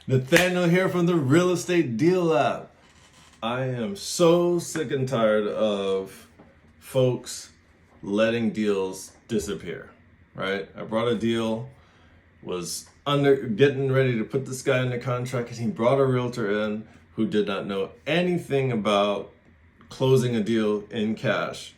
Nathaniel here from the Real Estate Deal Lab. I am so sick and tired of folks letting deals disappear, right? I brought a deal, was getting ready to put this guy under contract, and he brought a realtor in who did not know anything about closing a deal in cash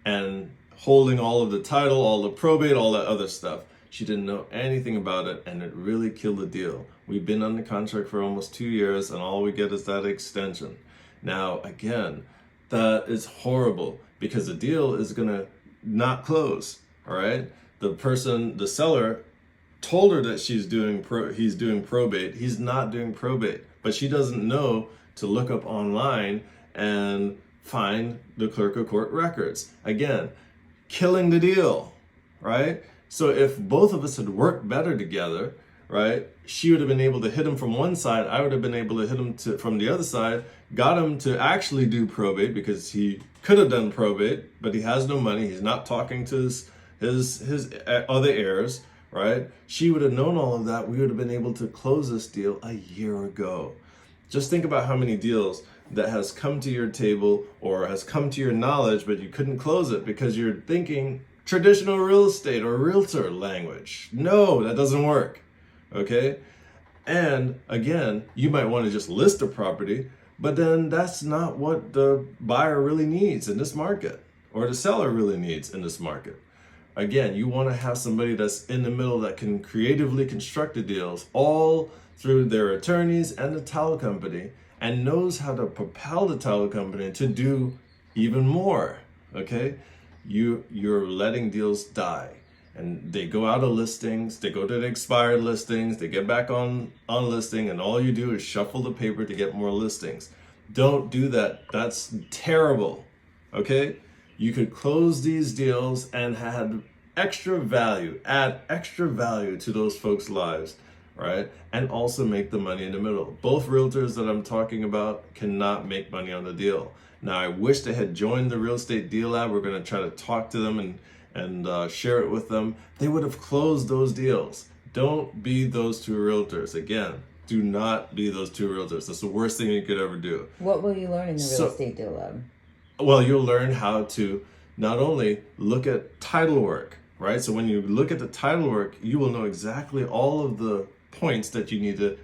and holding all of the title, all the probate, all that other stuff. She didn't know anything about it, and it really killed the deal. We've been under contract for almost 2 years, and all we get is that extension. Now, again, that is horrible because the deal is gonna not close, all right? The seller told her that he's doing probate. He's not doing probate, but she doesn't know to look up online and find the clerk of court records. Again, killing the deal, right? So if both of us had worked better together, right, she would have been able to hit him from one side, I would have been able to hit him from the other side, got him to actually do probate because he could have done probate, but he has no money, he's not talking to his other heirs, right? She would have known all of that, we would have been able to close this deal a year ago. Just think about how many deals that has come to your table or has come to your knowledge, but you couldn't close it because you're thinking traditional real estate or realtor language. No, that doesn't work, okay? And again, you might want to just list a property, but then that's not what the buyer really needs in this market or the seller really needs in this market. Again, you want to have somebody that's in the middle that can creatively construct the deals all through their attorneys and the title company and knows how to propel the title company to do even more, okay? You're letting deals die, and they go out of listings, they go to the expired listings, they get back on listing, and all you do is shuffle the paper to get more listings. Don't do that. That's terrible, okay? You could close these deals and add extra value to those folks' lives, right? And also make the money in the middle. Both realtors that I'm talking about cannot make money on the deal. Now, I wish they had joined the Real Estate Deal Lab. We're going to try to talk to them and share it with them. They would have closed those deals. Don't be those two realtors. Again, do not be those two realtors. That's the worst thing you could ever do. What will you learn in the Real Estate Deal Lab? Well, you'll learn how to not only look at title work, right? So when you look at the title work, you will know exactly all of the points that you need to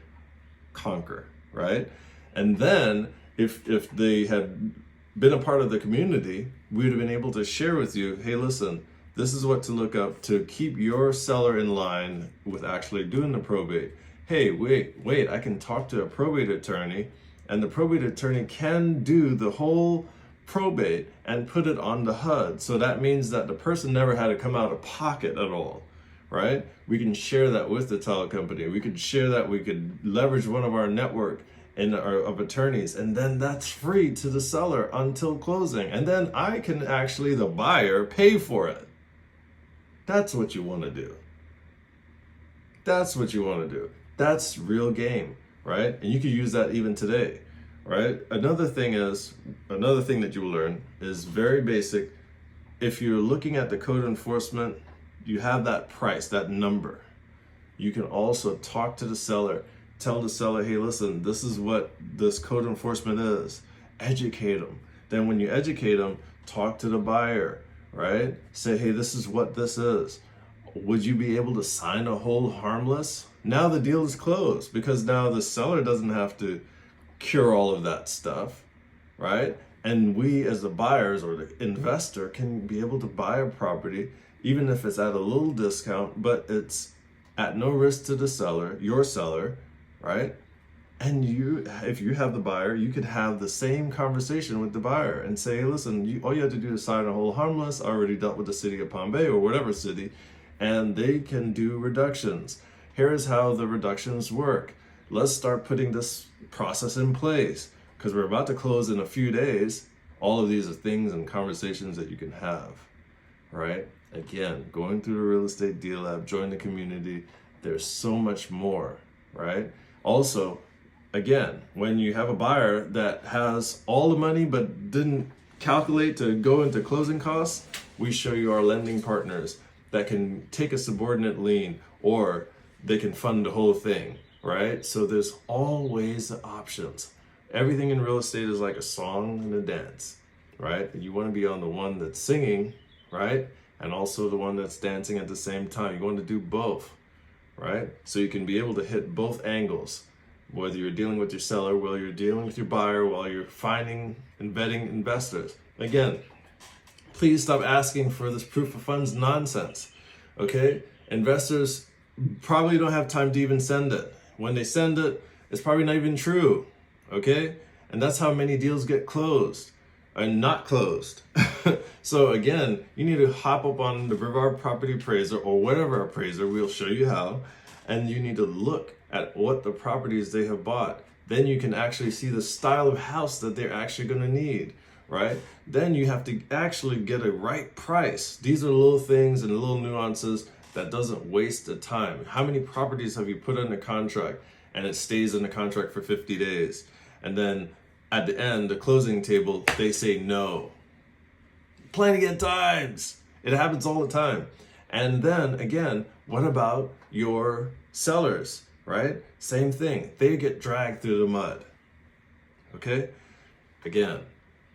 conquer, right? And then if they had been a part of the community, we would have been able to share with you, hey, listen, this is what to look up to keep your seller in line with actually doing the probate. Hey, wait, I can talk to a probate attorney, and the probate attorney can do the whole probate and put it on the HUD. So that means that the person never had to come out of pocket at all, right? We can share that with the title company. We could share that. We could leverage one of our network of attorneys, and then that's free to the seller until closing. And then I can actually, the buyer, pay for it. That's what you want to do. That's what you want to do. That's real game, right? And you can use that even today, right? Another thing that you will learn is very basic. If you're looking at the code enforcement, you have that price, that number. You can also talk to the seller. Tell the seller, hey, listen, this is what this code enforcement is. Educate them. Then when you educate them, talk to the buyer, right? Say, hey, this is what this is. Would you be able to sign a hold harmless? Now the deal is closed because now the seller doesn't have to cure all of that stuff, right? And we as the buyers or the investor can be able to buy a property, even if it's at a little discount, but it's at no risk to the seller, your seller, right? And if you have the buyer, you could have the same conversation with the buyer and say, hey, listen, all you have to do is sign a hold harmless. I already dealt with the city of Palm Bay or whatever city, and they can do reductions. Here's how the reductions work. Let's start putting this process in place because we're about to close in a few days. All of these are things and conversations that you can have, right? Again, going through the Real Estate Deal Lab, join the community. There's so much more, right? Also, again, when you have a buyer that has all the money but didn't calculate to go into closing costs, we show you our lending partners that can take a subordinate lien or they can fund the whole thing, right? So there's always options. Everything in real estate is like a song and a dance, right? And you want to be on the one that's singing, right? And also the one that's dancing at the same time. You want to do both, right? So you can be able to hit both angles, whether you're dealing with your seller, whether you're dealing with your buyer, while you're finding and vetting investors. Again, please stop asking for this proof of funds nonsense, okay? Investors probably don't have time to even send it. When they send it, it's probably not even true, okay? And that's how many deals get closed and not closed. So again, you need to hop up on the Brevard Property Appraiser or whatever appraiser, we'll show you how, and you need to look at what the properties they have bought. Then you can actually see the style of house that they're actually gonna need, right? Then you have to actually get a right price. These are little things and little nuances that doesn't waste the time. How many properties have you put under contract and it stays in the contract for 50 days? And then at the end, the closing table, they say no. Plenty of times. It happens all the time. And then again, what about your sellers, right? Same thing. They get dragged through the mud. Okay? Again,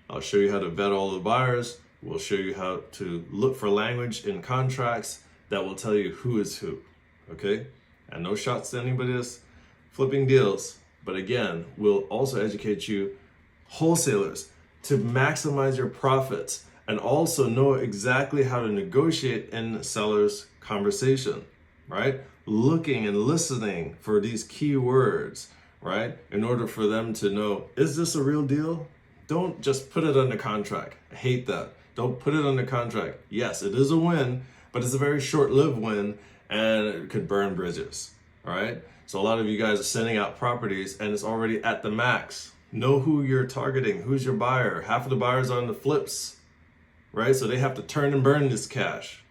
I'll show you how to vet all the buyers. We'll show you how to look for language in contracts that will tell you who is who. Okay? And no shots to anybody that's flipping deals. But again, we'll also educate you, wholesalers, to maximize your profits and also know exactly how to negotiate in seller's conversation, right? Looking and listening for these key words, right? In order for them to know, is this a real deal? Don't just put it under contract. I hate that. Don't put it under contract. Yes, it is a win, but it's a very short-lived win and it could burn bridges, all right? So a lot of you guys are sending out properties and it's already at the max. Know who you're targeting, who's your buyer. Half of the buyers are on the flips, right? So they have to turn and burn this cash,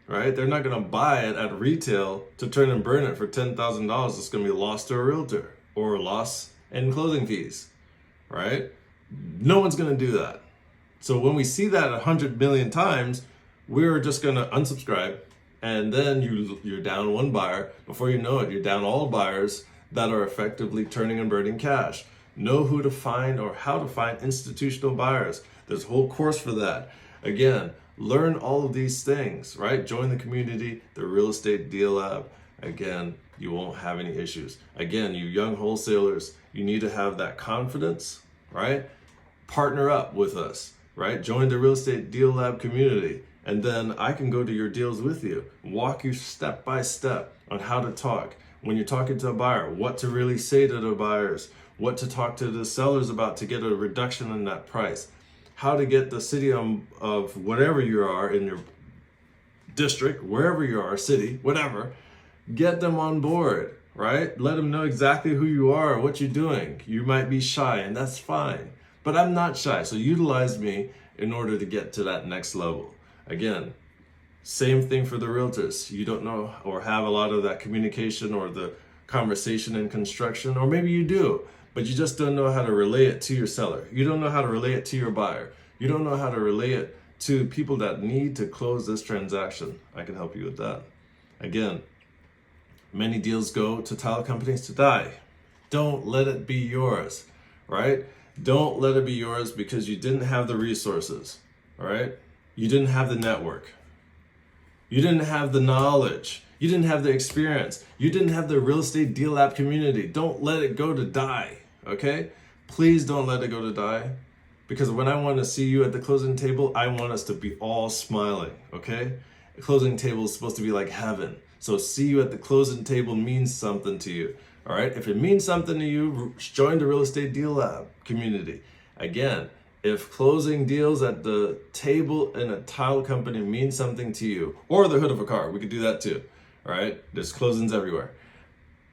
right? They're not gonna buy it at retail to turn and burn it for $10,000. It's gonna be lost to a realtor or a loss in closing fees, right? No one's gonna do that. So when we see that 100 million times, we're just gonna unsubscribe, and then you're down one buyer. Before you know it, you're down all buyers that are effectively turning and burning cash. Know who to find or how to find institutional buyers. There's a whole course for that. Again, learn all of these things, right? Join the community, the Real Estate Deal Lab. Again, you won't have any issues. Again, you young wholesalers, you need to have that confidence, right? Partner up with us, right? Join the Real Estate Deal Lab community. And then I can go to your deals with you, walk you step by step on how to talk. When you're talking to a buyer, what to really say to the buyers, what to talk to the sellers about to get a reduction in that price, how to get the city of whatever you are in your district, wherever you are, city, whatever, get them on board, right? Let them know exactly who you are, what you're doing. You might be shy, and that's fine. But I'm not shy, so utilize me in order to get to that next level. Again, same thing for the realtors. You don't know or have a lot of that communication or the conversation in construction, or maybe you do, but you just don't know how to relay it to your seller. You don't know how to relay it to your buyer. You don't know how to relay it to people that need to close this transaction. I can help you with that. Again, many deals go to title companies to die. Don't let it be yours, right? Don't let it be yours because you didn't have the resources, all right? You didn't have the network. You didn't have the knowledge. You didn't have the experience. You didn't have the Real Estate Deal Lab community. Don't let it go to die, okay? Please don't let it go to die, because when I want to see you at the closing table, I want us to be all smiling, okay? The closing table is supposed to be like heaven. So see you at the closing table means something to you, all right? If it means something to you, join the Real Estate Deal Lab community. Again, if closing deals at the table in a title company means something to you, or the hood of a car, we could do that too, all right? There's closings everywhere.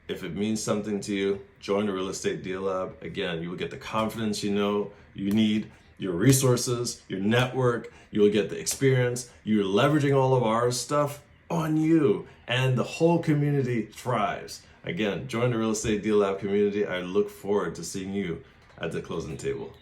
If it means something to you, join the Real Estate Deal Lab. Again, you will get the confidence you know you need, your resources, your network, you will get the experience. You're leveraging all of our stuff on you, and the whole community thrives. Again, join the Real Estate Deal Lab community. I look forward to seeing you at the closing table.